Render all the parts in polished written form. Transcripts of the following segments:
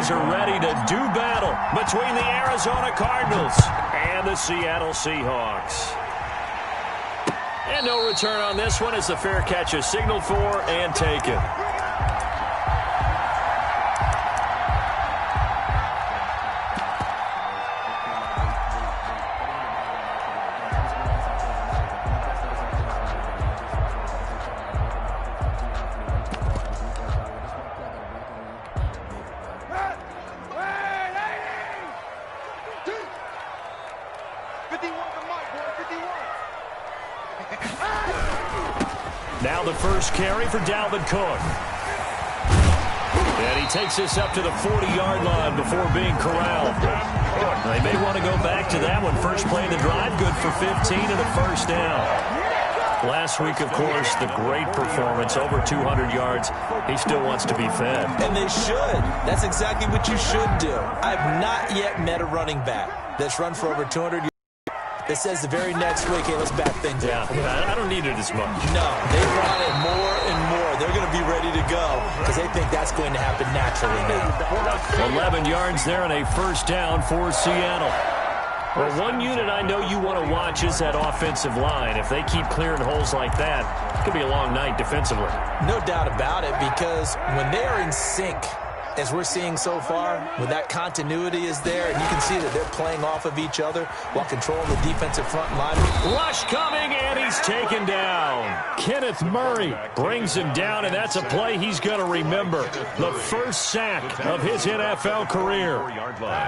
guys are ready to do battle between the Arizona Cardinals and the Seattle Seahawks. And no return on this one as the fair catch is signaled for and taken. Now the first carry for Dalvin Cook. And he takes this up to the 40-yard line before being corralled. They may want to go back to that one. First play of the drive, good for 15 and a first down. Last week, of course, the great performance, over 200 yards. He still wants to be fed. And they should. That's exactly what you should do. I've not yet met a running back that's run for over 200 yards that says the very next week, hey, let's back things up. I don't need it as much. No, they want it more and more. They're going to be ready to go because they think that's going to happen naturally now. 11 yards there and a first down for Seattle. Well, one unit I know you want to watch is that offensive line. If they keep clearing holes like that, it could be a long night defensively. No doubt about it, because when they are in sync, as we're seeing so far, when that continuity is there, and you can see that they're playing off of each other while controlling the defensive front line. Rush coming, and he's taken down. Kenneth Murray brings him down, and that's a play he's going to remember. The first sack of his NFL career.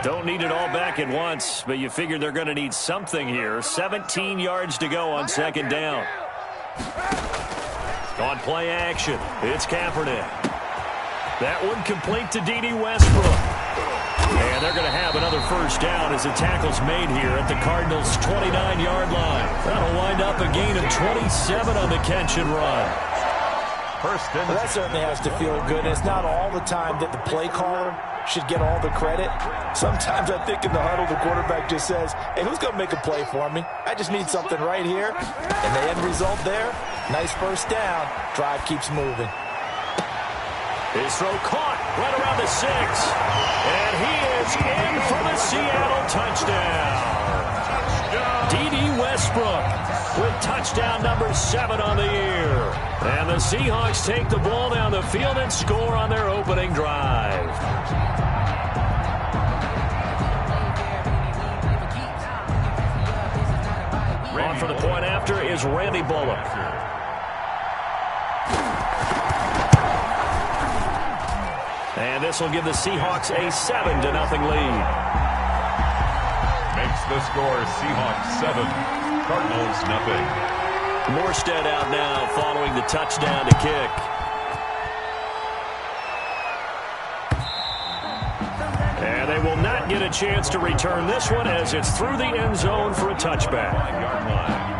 Don't need it all back at once, but you figure they're going to need something here. 17 yards to go on second down. On play action, it's Kaepernick. That one complete to D.D. Westbrook. And they're going to have another first down as the tackle's made here at the Cardinals' 29-yard line. That'll wind up a gain of 27 on the catch and run. Well, that certainly has to feel good. It's not all the time that the play caller should get all the credit. Sometimes I think in the huddle, the quarterback just says, hey, who's going to make a play for me? I just need something right here. And the end result there, nice first down. Drive keeps moving. His throw caught right around the 6. And he is in for the Seattle touchdown. D.D. Westbrook with touchdown number 7 on the year. And the Seahawks take the ball down the field and score on their opening drive. On for the point after is Randy Bullock. And this will give the Seahawks a 7-0 lead. Makes the score Seahawks 7, Cardinals 0. Morstead out now following the touchdown to kick. And they will not get a chance to return this one as it's through the end zone for a touchback. 5-yard line.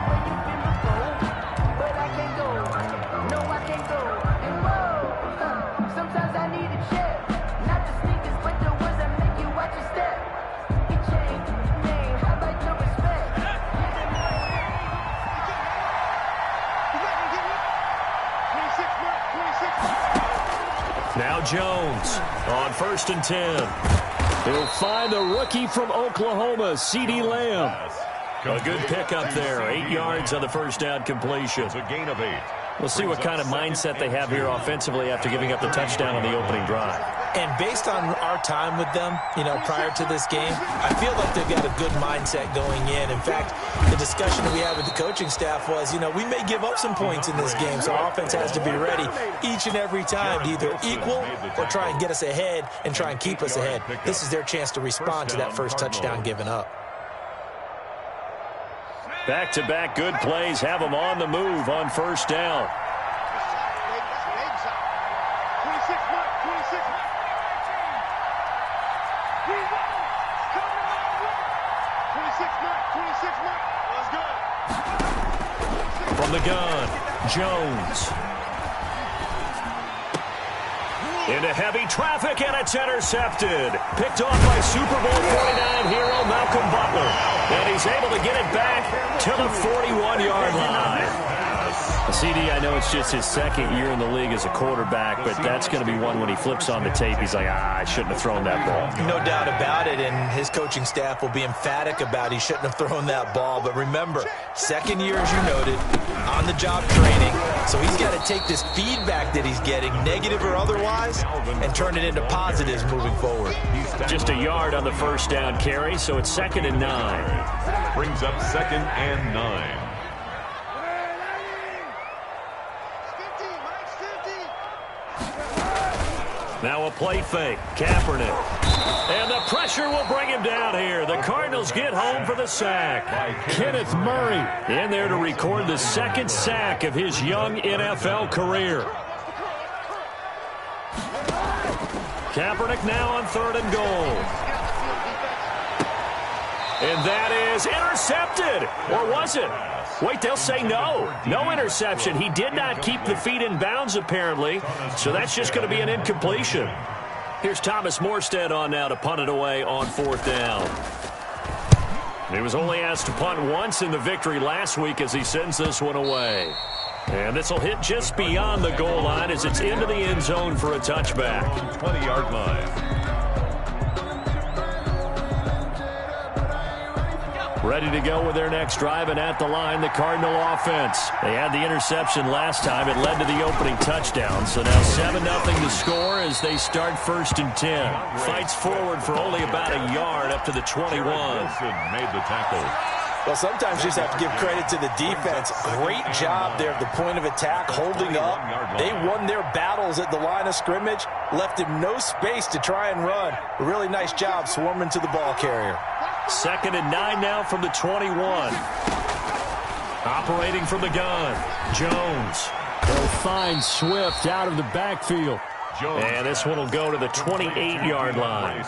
Now Jones on 1st and 10. He'll find the rookie from Oklahoma, C.D. Lamb. A good pickup there. 8 yards on the first down completion. It's a gain of 8. We'll see what kind of mindset they have here offensively after giving up the touchdown on the opening drive. And based on our time with them, prior to this game, I feel like they've got a good mindset going in. In fact, the discussion that we had with the coaching staff was, we may give up some points in this game, so our offense has to be ready each and every time to either equal or try and get us ahead and try and keep us ahead. This is their chance to respond to that first touchdown given up. Back-to-back good plays have them on the move on first down. From the gun, Jones. Into heavy traffic, and it's intercepted. Picked off by Super Bowl 49 hero Malcolm Butler. And he's able to get it back to the 41-yard line. CD, I know it's just his second year in the league as a quarterback, but that's going to be one when he flips on the tape, he's like, I shouldn't have thrown that ball. No doubt about it, and his coaching staff will be emphatic about he shouldn't have thrown that ball. But remember, second year, as you noted, on-the-job training, so he's got to take this feedback that he's getting, negative or otherwise, and turn it into positives moving forward. Just a yard on the first down carry, so it's 2nd and 9. Brings up 2nd and 9. Now a play fake. Kaepernick. And the pressure will bring him down here. The Cardinals get home for the sack. Kenneth Murray in there to record the 2nd sack of his young NFL career. Kaepernick now on 3rd and goal. And that is intercepted. Or was it? Wait, they'll say no. No interception. He did not keep the feet in bounds, apparently. So that's just going to be an incompletion. Here's Thomas Morstead on now to punt it away on 4th down. He was only asked to punt once in the victory last week as he sends this one away. And this will hit just beyond the goal line as it's into the end zone for a touchback. 20-yard line. Ready to go with their next drive, and at the line, the Cardinal offense. They had the interception last time. It led to the opening touchdown. So now 7-0 to score as they start 1st and 10. Fights forward for only about a yard up to the 21. Wilson made the tackle. Well, sometimes you just have to give credit to the defense. Great job there at the point of attack, holding up. They won their battles at the line of scrimmage, left him no space to try and run. A really nice job swarming to the ball carrier. 2nd and 9 now from the 21. Operating from the gun, Jones. They'll find Swift out of the backfield. And this one will go to the 28-yard line.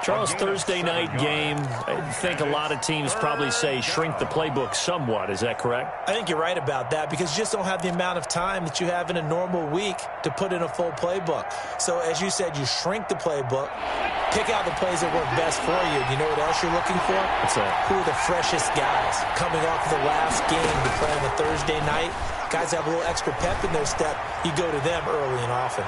Charles, Thursday night game, I think a lot of teams probably say shrink the playbook somewhat. Is that correct? I think you're right about that because you just don't have the amount of time that you have in a normal week to put in a full playbook. So, as you said, you shrink the playbook, pick out the plays that work best for you. You know what else you're looking for? What's that? Who are the freshest guys coming off the last game to play on a Thursday night? Guys have a little extra pep in their step. You go to them early and often.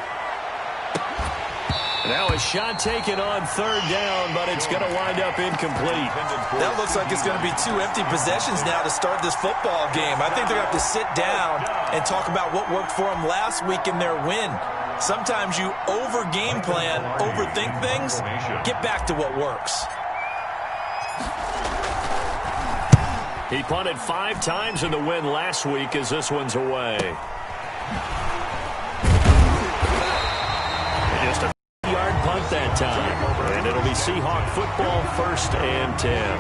Now a shot taken on 3rd down, but it's going to wind up incomplete. That looks like it's going to be 2 empty possessions now to start this football game. I think they're going to have to sit down and talk about what worked for them last week in their win. Sometimes you over-game plan, overthink things. Get back to what works. He punted 5 times in the win last week as this one's away. Just a yard punt that time. And it'll be Seahawk football, 1st and 10.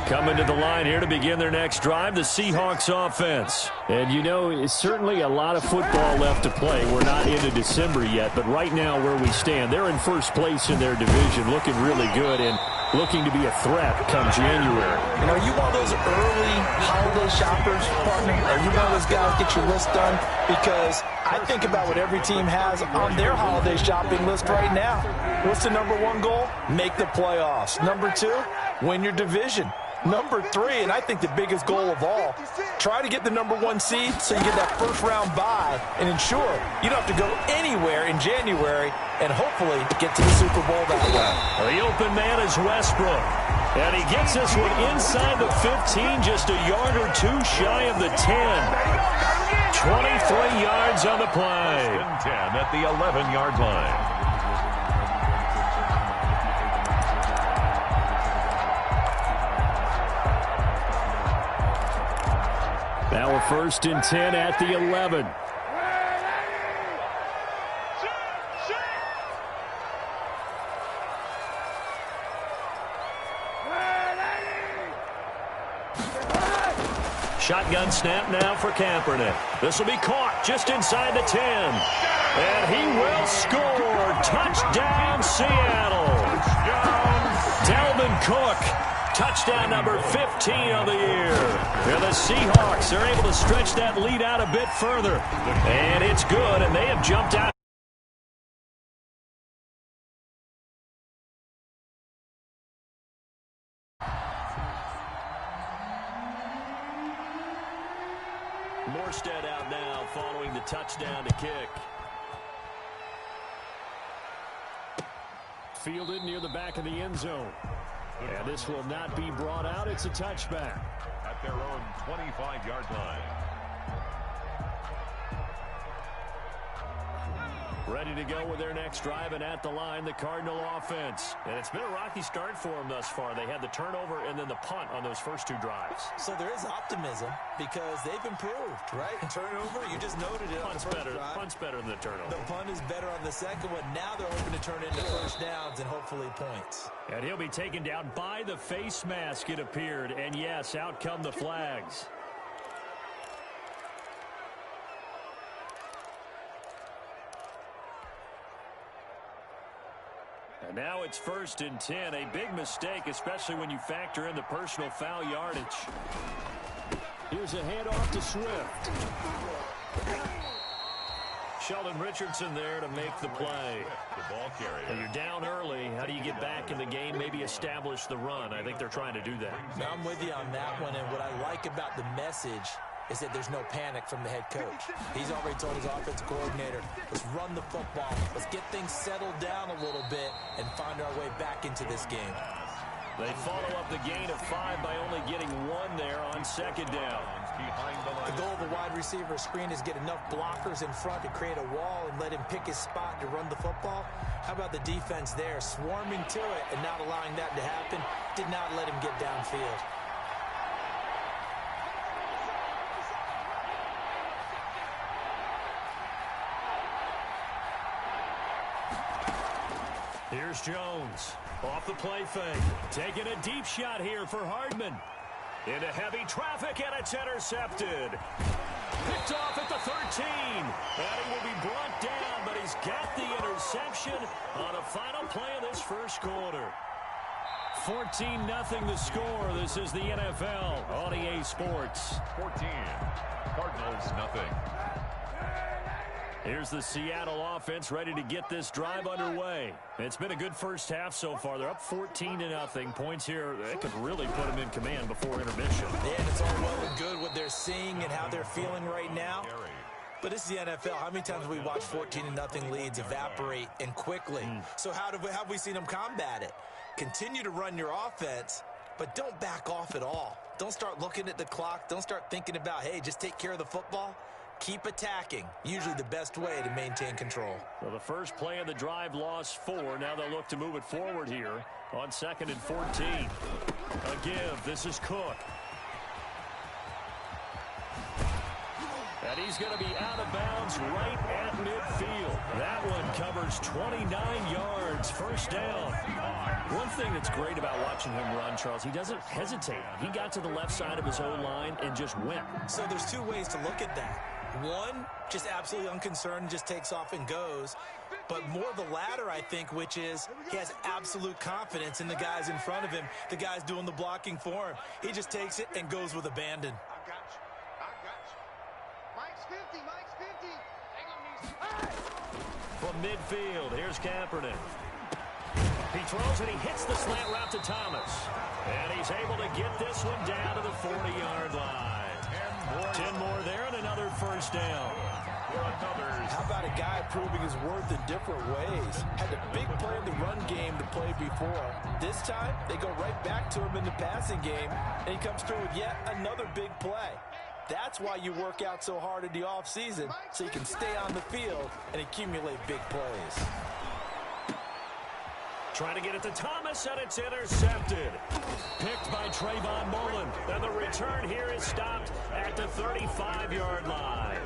Coming to the line here to begin their next drive, the Seahawks offense. And you know, it's certainly a lot of football left to play. We're not into December yet, but right now where we stand, they're in first place in their division, looking really good and looking to be a threat come January. And are you one of those early holiday shoppers, partner? Are you one of those guys get your list done? Because I think about what every team has on their holiday shopping list right now. What's the #1 goal? Make the playoffs. #2, win your division. #3, and I think the biggest goal of all, try to get the #1 seed so you get that first-round bye and ensure you don't have to go anywhere in January and hopefully get to the Super Bowl that way. The open man is Westbrook, and he gets this one inside the 15, just a yard or 2 shy of the 10. 23 yards on the play. 10 at the 11-yard line. Now a 1st and 10 at the 11. Shotgun snap now for Kaepernick. This will be caught just inside the 10. And he will score. Touchdown, Seattle. Dalvin Cook. Touchdown number 15 of the year. And the Seahawks are able to stretch that lead out a bit further. And it's good, and they have jumped out. Morstead out now following the touchdown to kick. Fielded near the back of the end zone. And this will not be brought out. It's a touchback. At their own 25-yard line. Ready to go with their next drive, and at the line, the Cardinal offense. And it's been a rocky start for them thus far. They had the turnover and then the punt on those first two drives. So there is optimism because they've improved, right? Turnover, you just noted it. Punt's better than the turnover. The punt is better on the second one. Now they're hoping to turn into first downs and hopefully points. And he'll be taken down by the face mask, it appeared. And yes, out come the flags. And now it's 1st and 10. A big mistake, especially when you factor in the personal foul yardage. Here's a handoff to Swift. Sheldon Richardson there to make the play. The ball carrier. And you're down early. How do you get back in the game? Maybe establish the run. I think they're trying to do that. Now, I'm with you on that one. And what I like about the message is that there's no panic from the head coach. He's already told his offensive coordinator, let's run the football. Let's get things settled down a little bit and find our way back into this game. They follow up the gain of 5 by only getting 1 there on 2nd down. The goal of a wide receiver screen is get enough blockers in front to create a wall and let him pick his spot to run the football. How about the defense there, swarming to it and not allowing that to happen? Did not let him get downfield. Here's Jones. Off the play fake. Taking a deep shot here for Hardman. Into heavy traffic, and it's intercepted. Picked off at the 13. And he will be brought down, but he's got the interception on a final play of this first quarter. 14-0 the score. This is the NFL on EA Sports. 14. Cardinals nothing. Here's the Seattle offense ready to get this drive underway. It's been a good first half so far. They're up 14-0. Points here, that could really put them in command before intermission. Yeah, and it's all well and good what they're seeing and how they're feeling right now. But this is the NFL. How many times have we watched 14-0 leads evaporate and quickly? So how have we seen them combat it? Continue to run your offense, but don't back off at all. Don't start looking at the clock. Don't start thinking about, hey, just take care of the football. Keep attacking. Usually the best way to maintain control. Well, the first play of the drive lost 4. Now they'll look to move it forward here on 2nd and 14. A give. This is Cook. And he's going to be out of bounds right at midfield. That one covers 29 yards. First down. One thing that's great about watching him run, Charles, he doesn't hesitate. He got to the left side of his O-line and just went. So there's 2 ways to look at that. One, just absolutely unconcerned, just takes off and goes. But more the latter, I think, which is he has absolute confidence in the guys in front of him, the guys doing the blocking for him. He just takes it and goes with abandon. I got you. Mike's 50. Hang on, From midfield, here's Kaepernick. He throws and he hits the slant route to Thomas. And he's able to get this one down to the 40-yard line. 10 more there and another first down. How about a guy proving his worth in different ways? Had a big play in the run game to play before. This time, they go right back to him in the passing game, and he comes through with yet another big play. That's why you work out so hard in the offseason, so you can stay on the field and accumulate big plays. Trying to get it to Thomas, and it's intercepted. Picked by Trayvon Mullen. And the return here is stopped at the 35-yard line.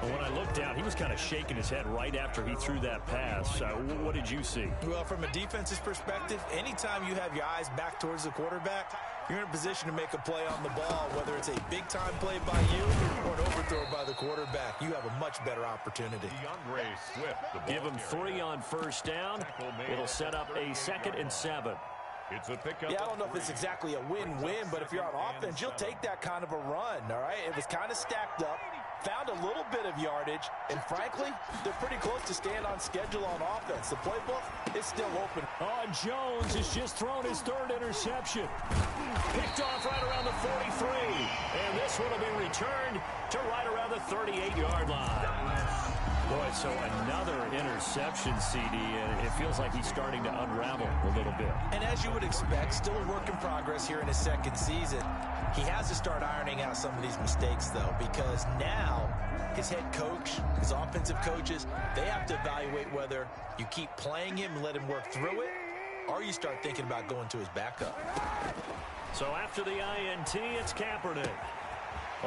But when I looked down, he was kind of shaking his head right after he threw that pass. What did you see? Well, from a defense's perspective, anytime you have your eyes back towards the quarterback, you're in a position to make a play on the ball, whether it's a big-time play by you or an overthrow by the quarterback. You have a much better opportunity. Give him 3 on first down. It'll set up a 2nd and 7. It's a pickup. Yeah, I don't know if it's exactly a win-win, but if you're on offense, you'll take that kind of a run, all right? It was kind of stacked up, found a little bit of yardage, and frankly, they're pretty close to staying on schedule on offense. The playbook is still open. Jones has just thrown his 3rd interception. Picked off right around the 43, and this one will be returned returned to right around the 38-yard line. Boy, so another interception, CD, and it feels like he's starting to unravel a little bit. And as you would expect, still a work in progress here in his second season. He has to start ironing out some of these mistakes, though, because now his head coach, his offensive coaches, they have to evaluate whether you keep playing him and let him work through it, or you start thinking about going to his backup. So after the INT, it's Kaepernick.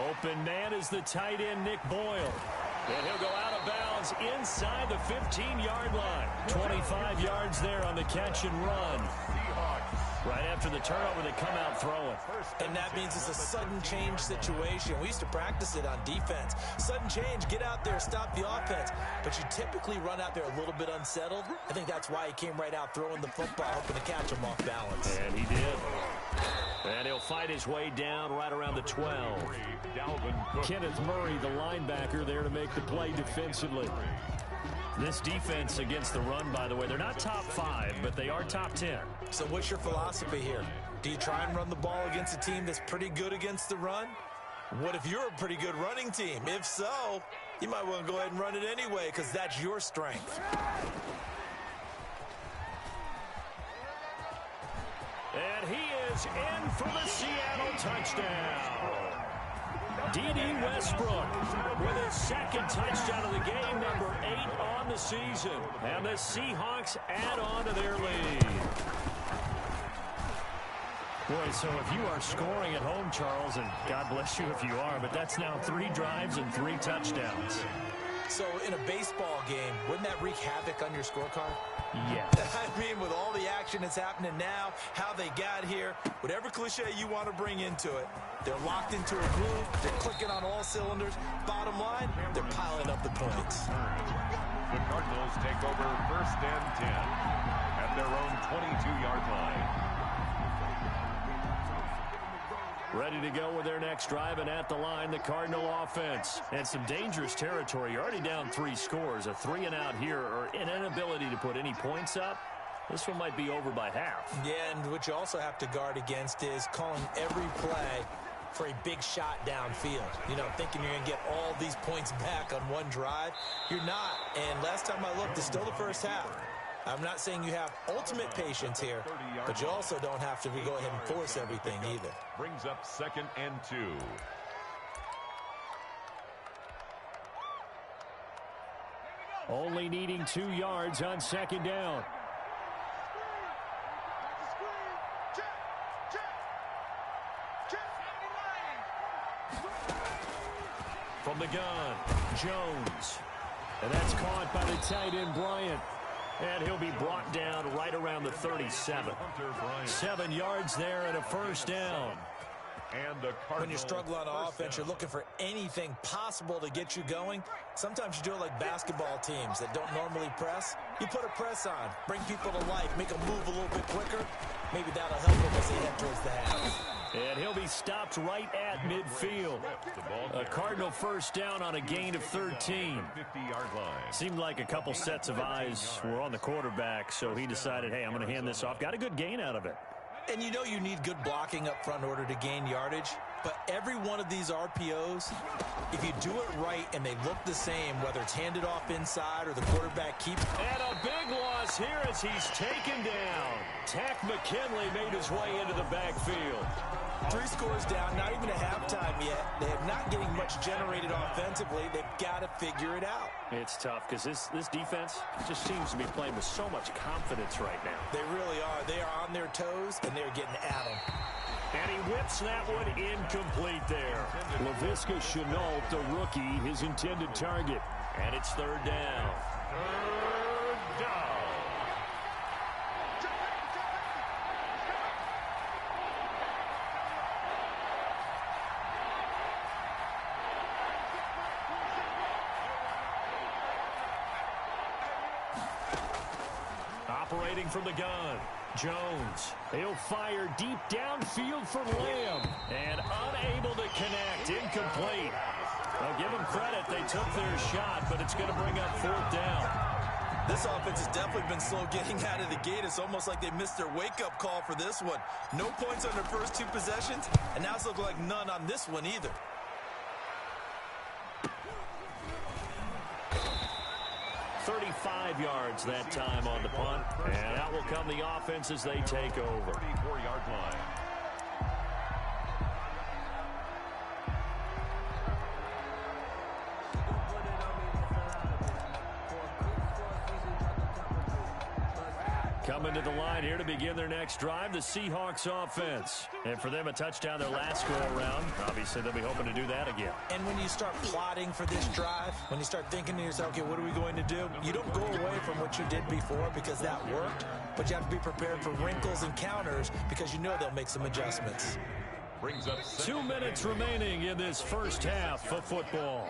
Open man is the tight end, Nick Boyle. And he'll go out of bounds inside the 15-yard line. 25 yards there on the catch and run. Right after the turnover, they come out throwing. And that means it's a sudden change situation. We used to practice it on defense. Sudden change, get out there, stop the offense. But you typically run out there a little bit unsettled. I think that's why he came right out throwing the football, hoping to catch him off balance. And he did. And he'll fight his way down right around the 12. Kenneth Murray, the linebacker, there to make the play defensively. This defense against the run, by the way, they're not top 5, but they are top 10. So what's your philosophy here? Do you try and run the ball against a team that's pretty good against the run? What if you're a pretty good running team? If so, you might want to go ahead and run it anyway because that's your strength. And he is in for the Seattle touchdown. D.D. Westbrook with his second touchdown of the game, number 8 on the season. And the Seahawks add on to their lead. Boy, so if you are scoring at home, Charles, and God bless you if you are, but that's now 3 drives and 3 touchdowns. So in a baseball game, wouldn't that wreak havoc on your scorecard? Yes. I mean, with all the action that's happening now, how they got here, whatever cliche you want to bring into it, they're locked into a groove, they're clicking on all cylinders. Bottom line, they're piling up the points. The Cardinals take over 1st and 10 at their own 22-yard line. Ready to go with their next drive, and at the line, the Cardinal offense. And some dangerous territory. You're already down 3 scores. A 3-and-out here, or an inability to put any points up. This one might be over by half. Yeah, and what you also have to guard against is calling every play for a big shot downfield. You know, thinking you're going to get all these points back on one drive. You're not. And last time I looked, it's still the first half. I'm not saying you have ultimate patience here, but you also don't have to go ahead and force everything either. Brings up 2nd and 2. Only needing 2 yards on 2nd down. From the gun, Jones. And that's caught by the tight end, Bryant. And he'll be brought down right around the 37. 7 yards there and a 1st down. And the when you struggle on offense, you're looking for anything possible to get you going. Sometimes you do it like basketball teams that don't normally press. You put a press on, bring people to life, make them move a little bit quicker. Maybe that'll help them as they head towards the half. And he'll be stopped right at midfield. A Cardinal 1st down on a gain of 13. 50-yard line. Seemed like a couple sets of eyes were on the quarterback, so he decided, hey, I'm going to hand this off. Got a good gain out of it. And you know you need good blocking up front in order to gain yardage. But every one of these RPOs, if you do it right and they look the same, whether it's handed off inside or the quarterback keeps... And a big loss here as he's taken down. Tack McKinley made his way into the backfield. 3 scores down, not even a halftime yet. They are not getting much generated offensively. They've got to figure it out. It's tough because this defense just seems to be playing with so much confidence right now. They really are. They are on their toes, and they're getting at them. And he whips that one incomplete there. Laviska Shenault, the rookie, his intended target. And it's 3rd down. 3rd down. Operating from the gun, Jones. He'll fire deep downfield for Lamb. And unable to connect. Incomplete. I'll give them credit. They took their shot, but it's going to bring up 4th down. This offense has definitely been slow getting out of the gate. It's almost like they missed their wake-up call for this one. No points on their first 2 possessions, and now it's looking like none on this one either. 35 yards that time on the punt. And out will come the offense as they take over. 34-yard line. Coming to the line here to begin their next drive, the Seahawks offense. And for them, a touchdown their last go-around. Obviously, they'll be hoping to do that again. And when you start plotting for this drive, when you start thinking to yourself, okay, what are we going to do? You don't go away from what you did before because that worked, but you have to be prepared for wrinkles and counters because you know they'll make some adjustments. Brings up 2 minutes remaining in this first half of football.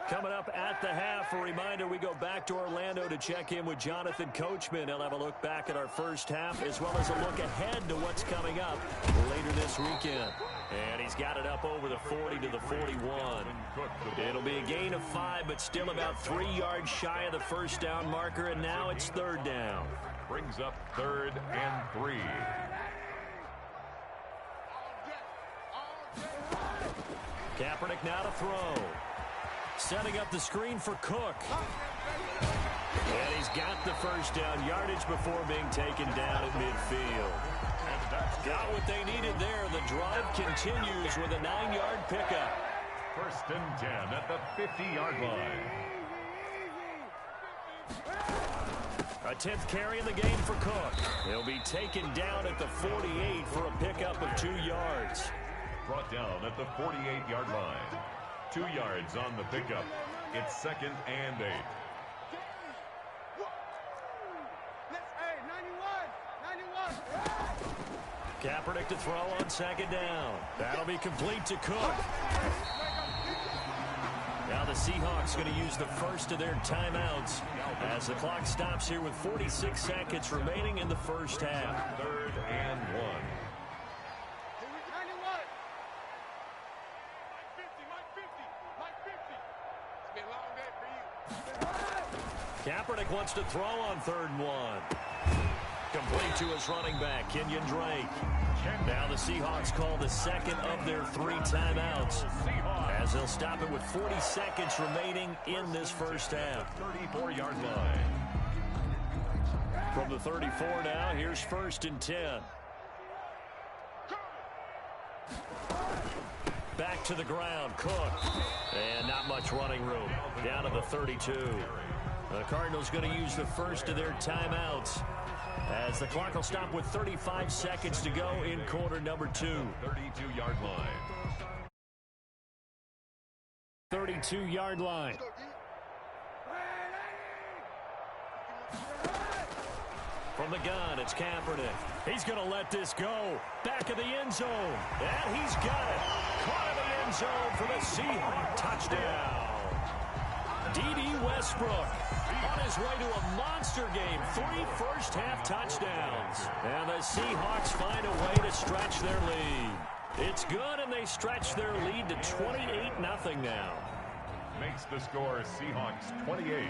Coming up at the half, a reminder, we go back to Orlando to check in with Jonathan Coachman. He'll have a look back at our first half as well as a look ahead to what's coming up later this weekend. And he's got it up over the 40 to the 41. It'll be a gain of 5, but still about 3 yards shy of the first down marker, and now it's third down. brings up 3rd and 3. Kaepernick now to throw. Setting up the screen for Cook. And he's got the first down yardage before being taken down at midfield. Got what they needed there. The drive continues with a 9-yard pickup. 1st and 10 at the 50-yard line. A 10th carry in the game for Cook. He'll be taken down at the 48 for a pickup of 2 yards. Brought down at the 48-yard line. 2 yards on the pickup. It's 2nd and 8. Kaepernick to throw on 2nd down. That'll be complete to Cook. Now the Seahawks going to use the first of their timeouts as the clock stops here with 46 seconds remaining in the first half. 3rd and 1. Kaepernick wants to throw on 3rd and 1. Complete to his running back, Kenyon Drake. Now the Seahawks call the second of their 3 timeouts as they'll stop it with 40 seconds remaining in this first half. 34-yard line. From the 34 now, here's 1st and 10. Back to the ground, Cook. And not much running room. Down to the 32. The Cardinals going to use the first of their timeouts as the clock will stop with 35 seconds to go in quarter number 2. 32-yard line. 32-yard line. From the gun, it's Kaepernick. He's going to let this go. Back of the end zone. And he's got it. Caught in the end zone for the Seahawks touchdown. D.D. Westbrook on his way to a monster game. 3 first-half touchdowns. And the Seahawks find a way to stretch their lead. It's good, and they stretch their lead to 28-0 now. Makes the score Seahawks 28,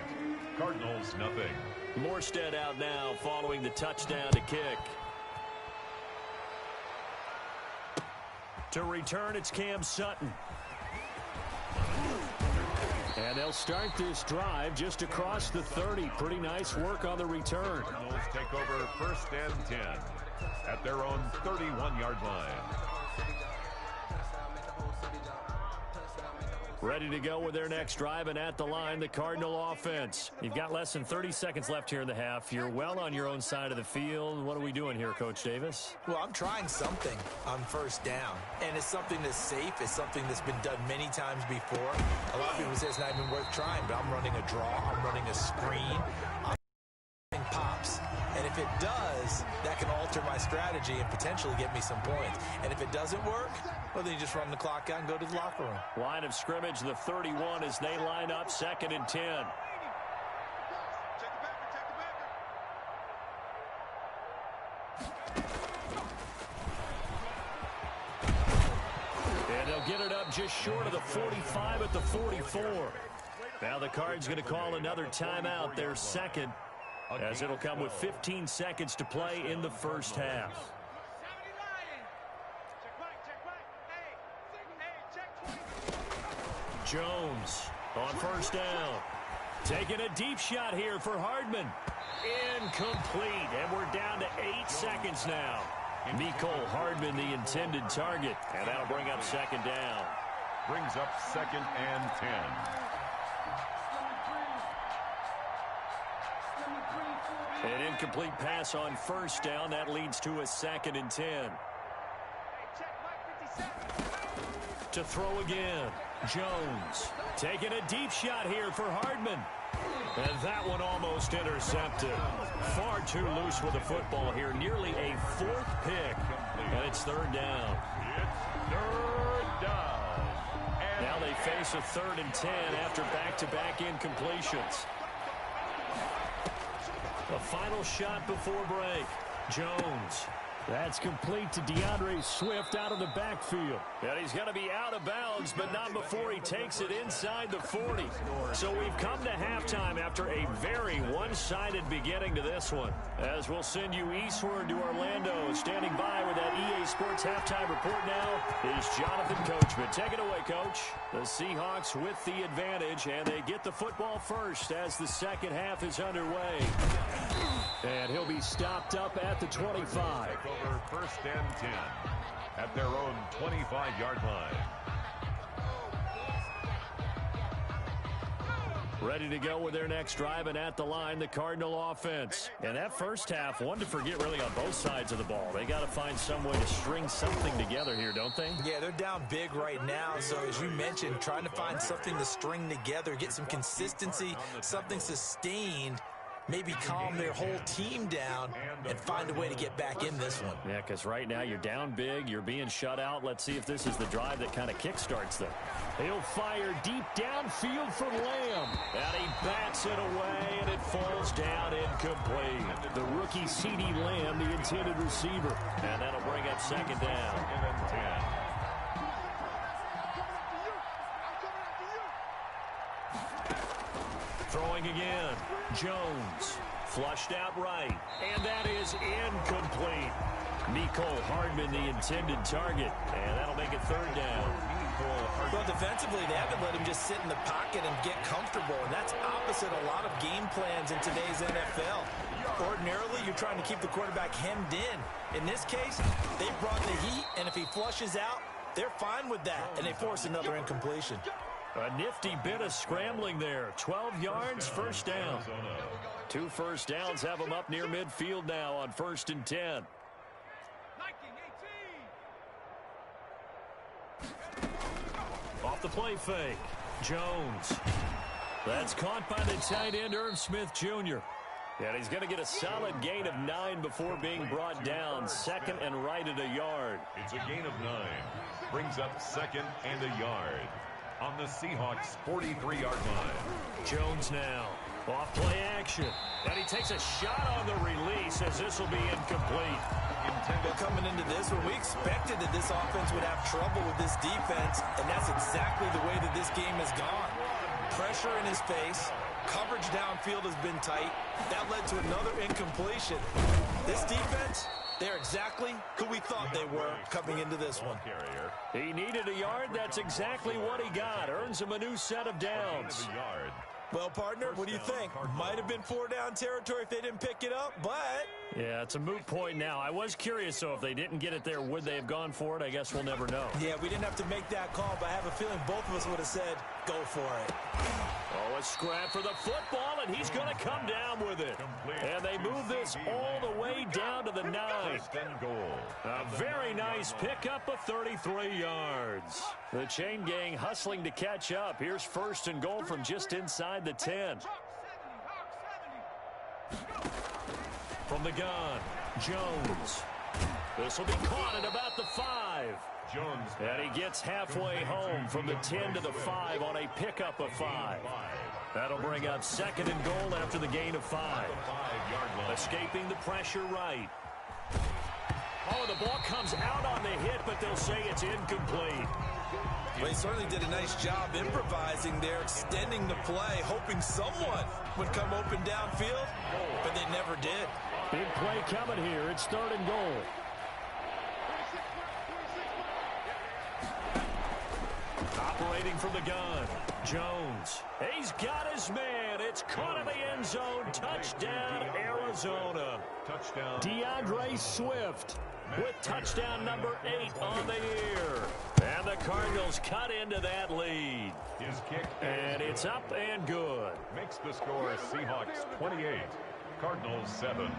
Cardinals nothing. Morstead out now following the touchdown to kick. To return, it's Cam Sutton. And they'll start this drive just across the 30. Pretty nice work on the return. Cardinals take over 1st and 10 at their own 31-yard line. Ready to go with their next drive, and at the line, the Cardinal offense. You've got less than 30 seconds left here in the half. You're well on your own side of the field. What are we doing here, Coach Davis? Well, I'm trying something on 1st down, and it's something that's safe. It's something that's been done many times before. A lot of people say it's not even worth trying, but I'm running a draw. I'm running a screen. I'm running pops. And if it does, that can alter my strategy and potentially get me some points. And if it doesn't work, well, then you just run the clock out and go to the locker room. Line of scrimmage, the 31 as they line up 2nd and 10. And they'll get it up just short of the 45 at the 44. Now the Cards going to call another timeout, their 2nd, as it'll come with 15 seconds to play in the first half. Jones on first down. Taking a deep shot here for Hardman. Incomplete, and we're down to 8 seconds now. Mecole Hardman, the intended target, and that'll bring up second down. Brings up 2nd and 10. An incomplete pass on first down. That leads to a 2nd and 10. To throw again. Jones taking a deep shot here for Hardman. And that one almost intercepted. Far too loose with the football here. Nearly a 4th pick. And it's 3rd down. It's 3rd down. Now they face a 3rd and 10 after back-to-back incompletions. A final shot before break. Jones. That's complete to DeAndre Swift out of the backfield. And he's going to be out of bounds, but not before he takes it inside the 40. So we've come to halftime after a very one-sided beginning to this one. As we'll send you eastward to Orlando. Standing by with that EA Sports halftime report now is Jonathan Coachman. Take it away, Coach. The Seahawks with the advantage, and they get the football first as the second half is underway. And he'll be stopped up at the 25. Over 1st and 10 at their own 25-yard line. Ready to go with their next drive, and at the line, the Cardinal offense. And that first half, one to forget really on both sides of the ball. They got to find some way to string something together here, don't they? Yeah, they're down big right now. So as you mentioned, trying to find something to string together, get some consistency, something sustained, maybe calm their whole team down and find a way to get back in this one. Yeah, because right now you're down big, you're being shut out. Let's see if this is the drive that kind of kickstarts them. He'll fire deep downfield for Lamb. And he bats it away, and it falls down incomplete. The rookie C.D. Lamb, the intended receiver. And that'll bring up second down. 2nd and 10. Throwing again. Jones. Flushed out right. And that is incomplete. Mecole Hardman, the intended target. And that'll make it 3rd down. Well, defensively, they haven't let him just sit in the pocket and get comfortable, and that's opposite a lot of game plans in today's NFL. Ordinarily, you're trying to keep the quarterback hemmed in. In this case, they brought the heat, and if he flushes out, they're fine with that, and they force another incompletion. A nifty bit of scrambling there. 12 yards, first down. 2 first downs have them up near midfield now on 1st and 10. Off the play fake. Jones. That's caught by the tight end, Irv Smith Jr. And he's going to get a solid gain of 9 before being brought down. 2nd and right at a yard. It's a gain of 9. Brings up 2nd and a yard on the Seahawks' 43-yard line. Jones now. Off play action. And he takes a shot on the release as this will be incomplete. Well, coming into this one, we expected that this offense would have trouble with this defense, and that's exactly the way that this game has gone. Pressure in his face. Coverage downfield has been tight. That led to another incompletion. This defense, they're exactly who we thought they were coming into this one. He needed a yard. That's exactly what he got. Earns him a new set of downs. Well, partner, what do you think? Might have been 4-down territory if they didn't pick it up, but... Yeah, it's a moot point now. I was curious, though, if they didn't get it there, would they have gone for it? I guess we'll never know. Yeah, we didn't have to make that call, but I have a feeling both of us would have said, go for it. Oh, a scrap for the football, and he's going to come down with it. And they move this all the way down to the 9. A very nice pickup of 33 yards. The chain gang hustling to catch up. Here's 1st and goal from just inside the 10. From the gun, Jones. This will be caught at about the 5. Jones. And he gets halfway home from the 10 to the 5 on a pickup of 5. That'll bring up 2nd and goal after the gain of 5. Escaping the pressure right. Oh, the ball comes out on the hit, but they'll say it's incomplete. Well, he certainly did a nice job improvising there, extending the play, hoping someone would come open downfield, but they never did. Big play coming here. It's 3rd and goal. Operating from the gun, Jones. He's got his man. It's caught in the end zone. Touchdown, Arizona. Touchdown. DeAndre Swift with touchdown number 8 on the year. And the Cardinals cut into that lead. His kick. And it's up and good. Makes the score Seahawks 28, Cardinals 7.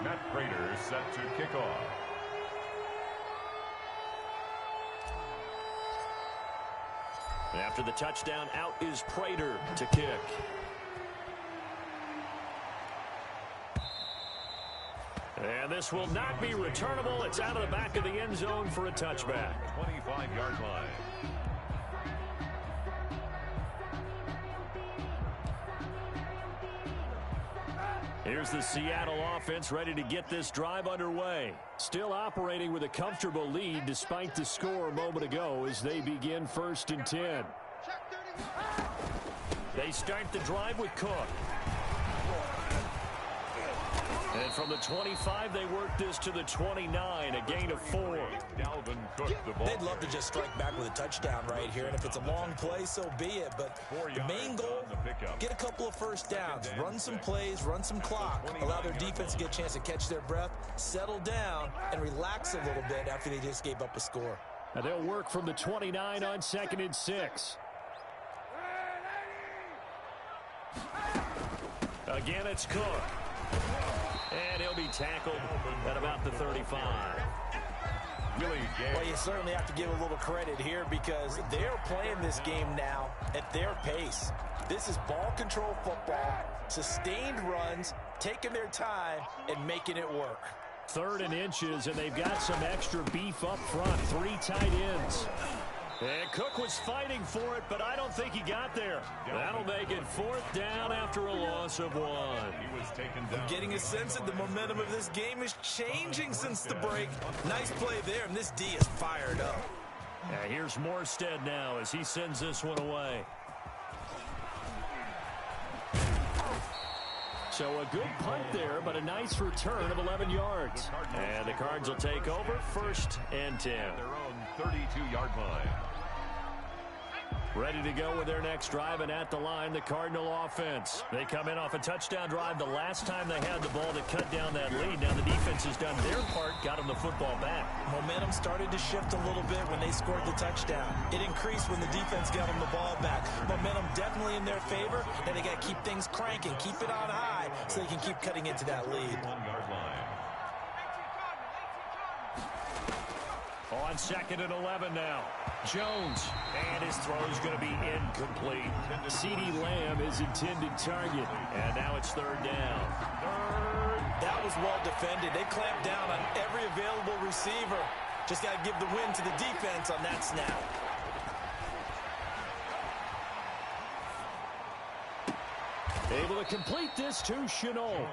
Matt Prater set to kick off. After the touchdown, out is Prater to kick. And this will not be returnable. It's out of the back of the end zone for a touchback. 25-yard line. Here's the Seattle offense ready to get this drive underway. Still operating with a comfortable lead despite the score a moment ago as they begin 1st and 10. They start the drive with Cook. And from the 25, they work this to the 29, a gain of 4. Dalvin Cook, the ball. They'd love to just strike back with a touchdown right here, and if it's a long play, so be it. But the main goal, get a couple of first downs, run some plays, run some clock, allow their defense to get a chance to catch their breath, settle down, and relax a little bit after they just gave up a score. Now they'll work from the 29 on 2nd and 6. Again, it's Cook. And he'll be tackled at about the 35. Well, you certainly have to give a little credit here because they're playing this game now at their pace. This is ball control football, sustained runs, taking their time, and making it work. 3rd and inches, and they've got some extra beef up front. 3 tight ends. And Cook was fighting for it, but I don't think he got there. That'll make it 4th down after a loss of 1. He was taken down. I'm getting a sense that the momentum of this game is changing since the break. Nice play there, and this D is fired up. Here's Morstead now as he sends this one away. So a good punt there, but a nice return of 11 yards. And the Cards will take over 1st and 10. Their own 32-yard line. Ready to go with their next drive, and at the line, the Cardinal offense. They come in off a touchdown drive the last time they had the ball to cut down that lead. Now the defense has done their part, got them the football back. Momentum started to shift a little bit when they scored the touchdown. It increased when the defense got them the ball back. Momentum definitely in their favor, and they got to keep things cranking, keep it on high so they can keep cutting into that lead. 1-yard line. On 2nd and 11 now. Jones, and his throw is going to be incomplete. CeeDee Lamb is intended target, and now it's 3rd down. That was well defended. They clamped down on every available receiver. Just got to give the win to the defense on that snap. Able to complete this to Chenault.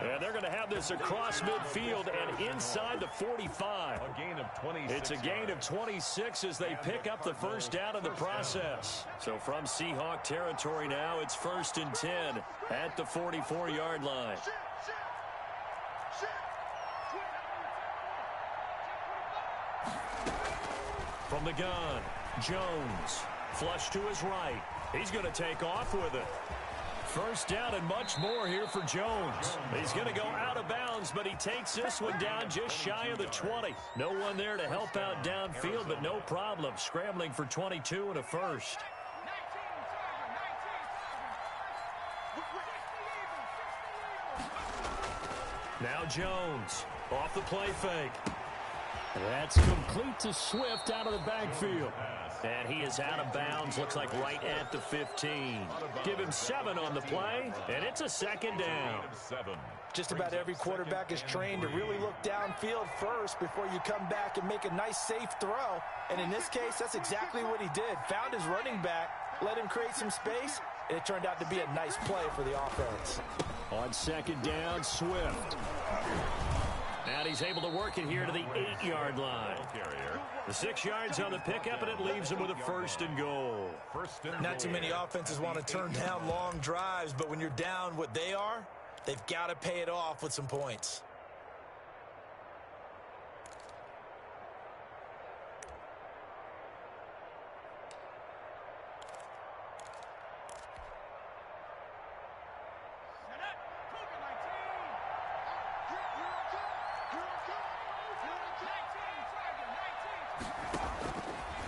And they're going to have this across midfield and inside the 45. A gain of 26. It's a gain of 26 as they pick up the 1st down in the process. So from Seahawk territory now, it's 1st and 10 at the 44-yard line. From the gun, Jones. Flush to his right. He's going to take off with it. 1st down and much more here for Jones. He's going to go out of bounds, but he takes this one down just shy of the 20. No one there to help out downfield, but no problem. Scrambling for 22 and a 1st. Now Jones off the play fake. That's complete to Swift out of the backfield. And he is out of bounds, looks like right at the 15. Give him 7 on the play, and it's a 2nd down. Just about every quarterback is trained to really look downfield first before you come back and make a nice, safe throw. And in this case, that's exactly what he did. Found his running back, let him create some space, and it turned out to be a nice play for the offense. On 2nd down, Swift. And he's able to work it here to the 8-yard line. The 6 yards on the pickup, and it leaves him with a 1st and goal. Not too many offenses want to turn down long drives, but when you're down what they are, they've got to pay it off with some points.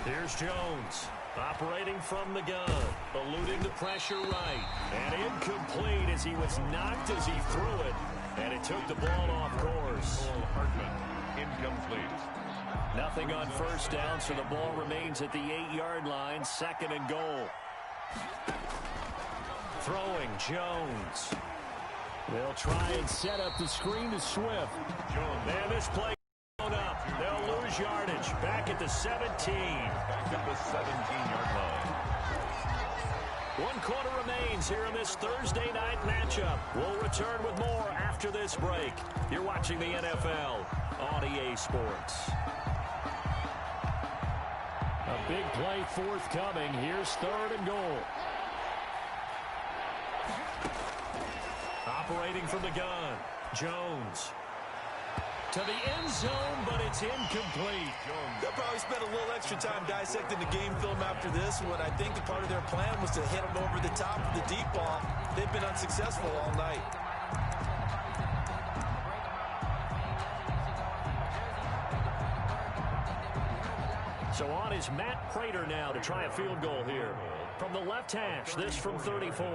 Here's Jones, operating from the gun, eluding the pressure right, and incomplete as he was knocked as he threw it, and it took the ball off course. Incomplete. Nothing on first down, so the ball remains at the 8-yard line, 2nd and goal. Throwing, Jones. They'll try and set up the screen to Swift. And this play up. They'll lose yardage. Back at the 17. Back at the 17-yard line. 1 quarter remains here in this Thursday night matchup. We'll return with more after this break. You're watching the NFL on EA Sports. A big play forthcoming. Here's 3rd and goal. Operating from the gun, Jones. To the end zone, but it's incomplete. They'll probably spend a little extra time dissecting the game film after this one. I think the part of their plan was to hit them over the top of the deep ball. They've been unsuccessful all night. So on is Matt Prater now to try a field goal here. From the left hash, this from 34.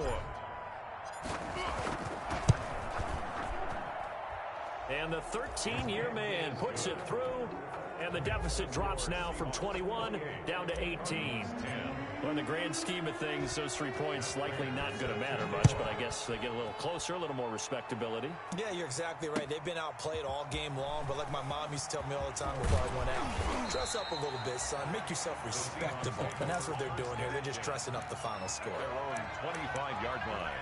And the 13-year man puts it through, and the deficit drops now from 21 down to 18. Well, in the grand scheme of things, those 3 points likely not going to matter much, but I guess they get a little closer, a little more respectability. Yeah, you're exactly right. They've been outplayed all game long, but like my mom used to tell me all the time before I went out, dress up a little bit, son. Make yourself respectable. And that's what they're doing here. They're just dressing up the final score. Their own 25-yard line.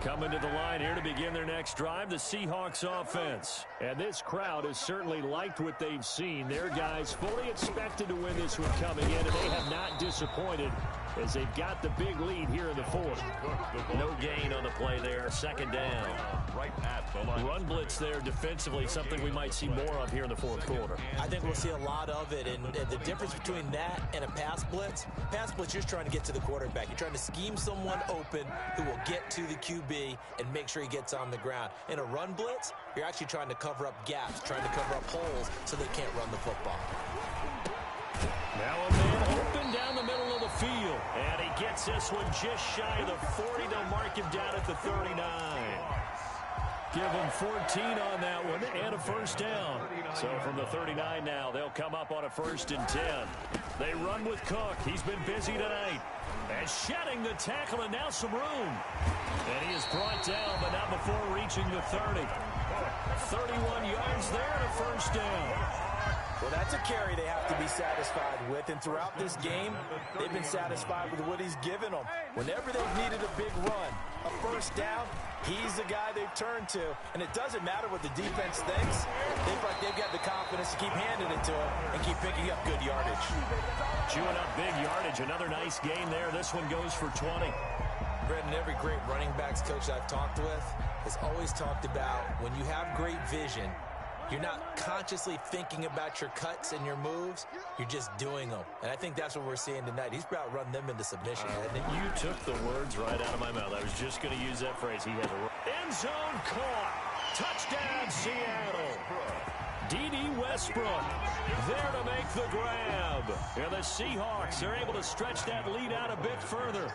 Coming to the line here to begin their next drive, the Seahawks offense. And this crowd has certainly liked what they've seen. Their guys fully expected to win this one coming in, and they have not disappointed as they've got the big lead here in the 4th. No gain on the play there, 2nd down. Right at the line. Run blitz there defensively, something we might see more of here in the 4th quarter. I think we'll see a lot of it, and the difference between that and a pass blitz, you're just trying to get to the quarterback. You're trying to scheme someone open who will get to the QB and make sure he gets on the ground. In a run blitz, you're actually trying to cover up gaps, trying to cover up holes so they can't run the football. Now a man open down the middle of the field, and he gets this one just shy of the 40. They'll mark him down at the 39. Give him 14 on that one and a first down. So from the 39 now, they'll come up on a 1st and 10. They run with Cook. He's been busy tonight. And shedding the tackle, and now some room. And he is brought down, but not before reaching the 30. 31 yards there and a first down. Well, that's a carry they have to be satisfied with, and throughout this game, they've been satisfied with what he's given them. Whenever they've needed a big run, a first down, he's the guy they've turned to, and it doesn't matter what the defense thinks. They've got the confidence to keep handing it to him and keep picking up good yardage. Chewing up big yardage, another nice gain there. This one goes for 20. Brandon, every great running backs coach I've talked with has always talked about when you have great vision, you're not consciously thinking about your cuts and your moves. You're just doing them. And I think that's what we're seeing tonight. He's about run them into submission, hasn't he? You took the words right out of my mouth. I was just going to use that phrase. He has a end zone caught. Touchdown, Seattle. D.D. Westbrook there to make the grab. And the Seahawks are able to stretch that lead out a bit further.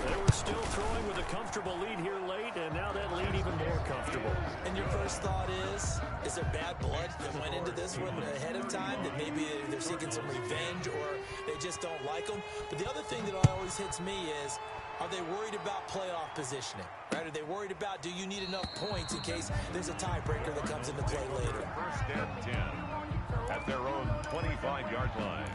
They were still throwing with a comfortable lead here late, and now that lead even more comfortable. And your first thought is there bad blood that went into this one ahead of time, that maybe they're seeking some revenge or they just don't like them? But the other thing that always hits me is, are they worried about playoff positioning? Right? Are they worried about, do you need enough points in case there's a tiebreaker that comes into play later? 1st and 10 at their own 25-yard line.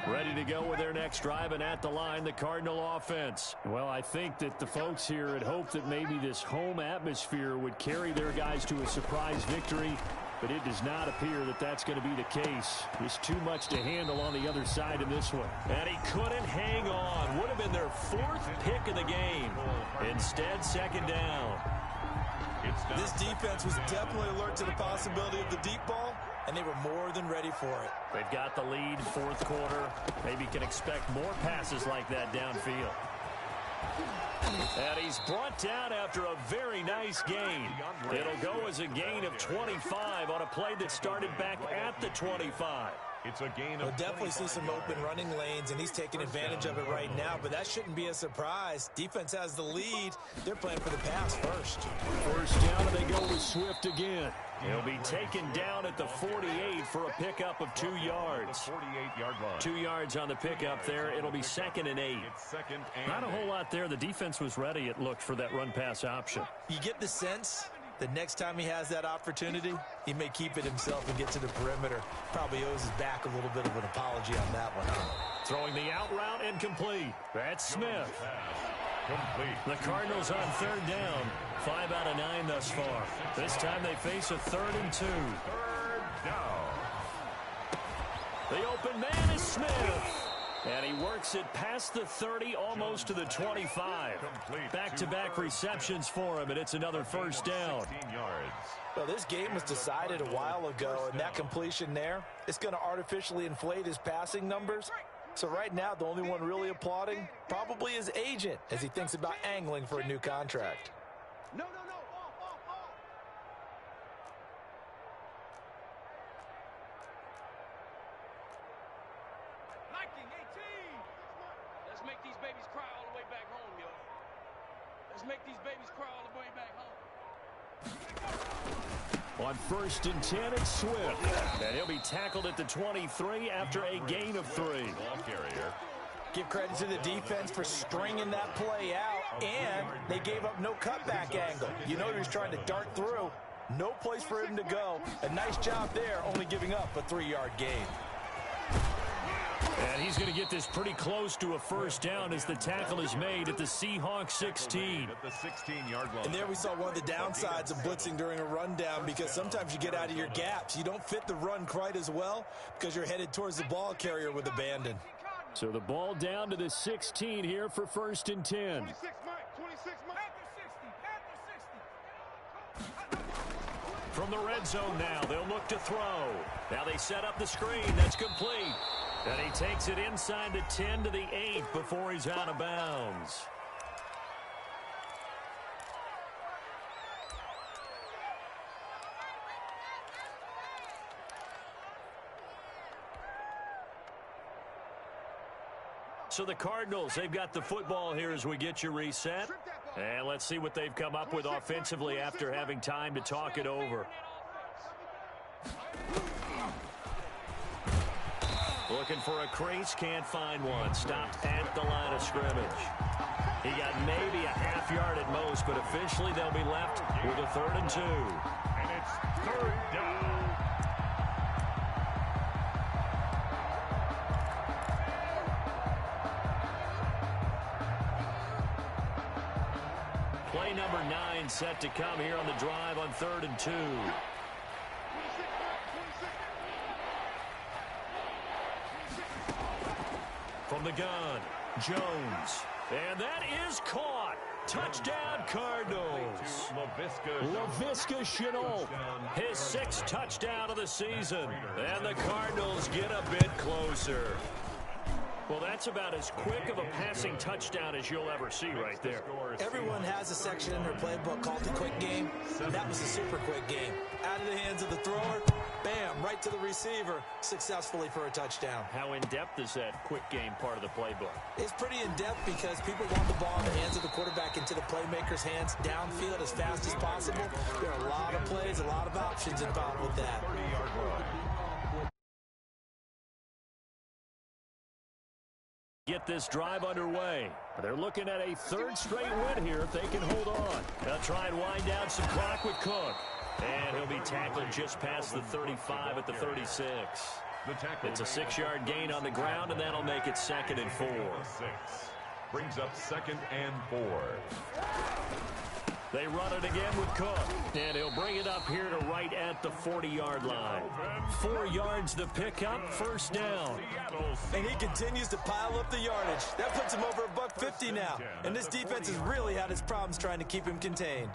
Ready to go with their next drive, and at the line, the Cardinal offense. Well, I think that the folks here had hoped that maybe this home atmosphere would carry their guys to a surprise victory, but it does not appear that that's going to be the case. There's too much to handle on the other side in this one. And he couldn't hang on. Would have been their 4th pick of the game. Instead, 2nd down. This defense was definitely alert to the possibility of the deep ball, and they were more than ready for it. They've got the lead, fourth quarter. Maybe can expect more passes like that downfield. And he's brought down after a very nice gain. It'll go as a gain of 25 on a play that started back at the 25. It's a gain We'll of definitely see some open running lanes, and he's taking advantage of it right now, but that shouldn't be a surprise. Defense has the lead. They're playing for the pass first. First down, and they go with Swift again. He'll be taken down at the 48 for a pickup of 2 yards. 48-yard line. 2 yards on the pickup there. It'll be 2nd and 8. It's 2nd and Not a whole 8. lot there. The defense was ready, it looked, for that run-pass option. You get the sense that next time he has that opportunity, he may keep it himself and get to the perimeter. Probably owes his back a little bit of an apology on that one. Throwing the out route incomplete. That's Smith. Complete. The Cardinals on 3rd down. 5 out of 9 thus far. This time they face a 3rd and 2. 3rd down. The open man is Smith. And he works it past the 30, almost to the 25. Back-to-back receptions for him, and it's another first down. 16 yards. Well, this game was decided a while ago, and that completion there, it's going to artificially inflate his passing numbers. So right now, the only one really applauding probably his agent as he thinks about angling for a new contract. No, no, no. Off. Liking 18. Let's make these babies cry all the way back home, yo. Let's make these babies cry all the way back home. On 1st and 10, it's Swift. And he'll be tackled at the 23 after a gain of 3. Ball carrier. Give credit to the defense for stringing that play out, and they gave up no cutback angle. You know he was trying to dart through. No place for him to go. A nice job there, only giving up a 3-yard gain. And he's going to get this pretty close to a first down as the tackle is made at the Seahawks 16. At the 16-yard line. And there we saw one of the downsides of blitzing during a rundown, because sometimes you get out of your gaps. You don't fit the run quite as well because you're headed towards the ball carrier with abandon. So the ball down to the 16 here for 1st and 10. 26, Mike. 26, Mike. From the red zone now, they'll look to throw. Now they set up the screen. That's complete. And he takes it inside the 10 to the 8 before he's out of bounds. So the Cardinals, they've got the football here as we get you reset. And let's see what they've come up with offensively after having time to talk it over. Looking for a crease, can't find one. Stopped at the line of scrimmage. He got maybe a half yard at most, but officially they'll be left with a 3rd and 2. And it's 3rd down. Play number 9 set to come here on the drive on 3rd and 2. From the gun, Jones. And that is caught. Touchdown, Cardinals. Laviska Shenault, his 6th touchdown of the season. And the Cardinals get a bit closer. Well, that's about as quick of a passing touchdown as you'll ever see right there. Everyone has a section in their playbook called the quick game. That was a super quick game. Out of the hands of the thrower, bam, right to the receiver, successfully for a touchdown. How in-depth is that quick game part of the playbook? It's pretty in-depth because people want the ball in the hands of the quarterback into the playmaker's hands downfield as fast as possible. There are a lot of plays, a lot of options involved with that. 30-yard line. Get this drive underway. They're looking at a 3rd straight win here if they can hold on. They'll try and wind down some clock with Cook. And he'll be tackled just past the 35 at the 36. It's a 6-yard gain on the ground, and that'll make it 2nd and 4. 6. Brings up 2nd and 4. They run it again with Cook. And he'll bring it up here to right at the 40-yard line. 4 yards the pickup, first down. And he continues to pile up the yardage. That puts him over $150 now. And this defense has really had its problems trying to keep him contained.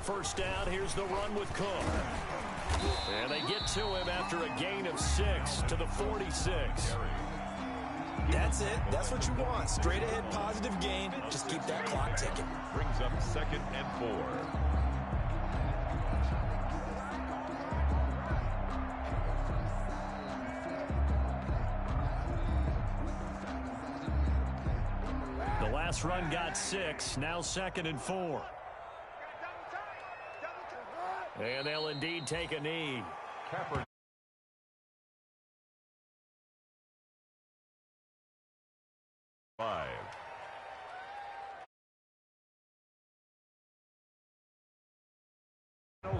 First down, here's the run with Cook. And they get to him after a gain of 6 to the 46. That's it. That's what you want. Straight ahead positive gain. Just keep that clock ticking. Brings up 2nd and 4. The last run got 6. Now 2nd and 4. And they'll indeed take a knee. Capper.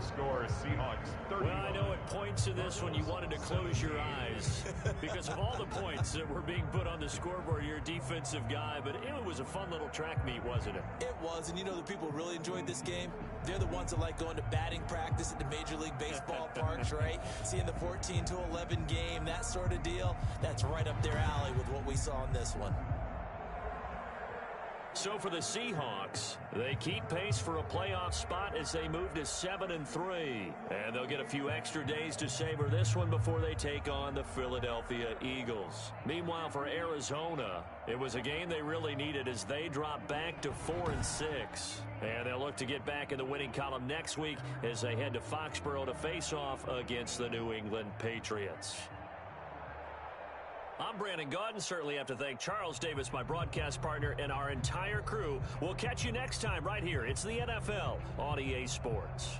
Score Seahawks 30. Well, I know it points to this when you wanted to close your eyes because of all the points that were being put on the scoreboard. You're a defensive guy, but it was a fun little track meet, wasn't it? It was, and you know the people who really enjoyed this game? They're the ones that like going to batting practice at the Major League Baseball parks, right? Seeing the 14-11 game, that sort of deal, that's right up their alley with what we saw in this one. So for the Seahawks, they keep pace for a playoff spot as they move to 7-3. And they'll get a few extra days to savor this one before they take on the Philadelphia Eagles. Meanwhile, for Arizona, it was a game they really needed as they drop back to 4-6. And they'll look to get back in the winning column next week as they head to Foxborough to face off against the New England Patriots. I'm Brandon Gaudin. Certainly have to thank Charles Davis, my broadcast partner, and our entire crew. We'll catch you next time right here. It's the NFL on EA Sports.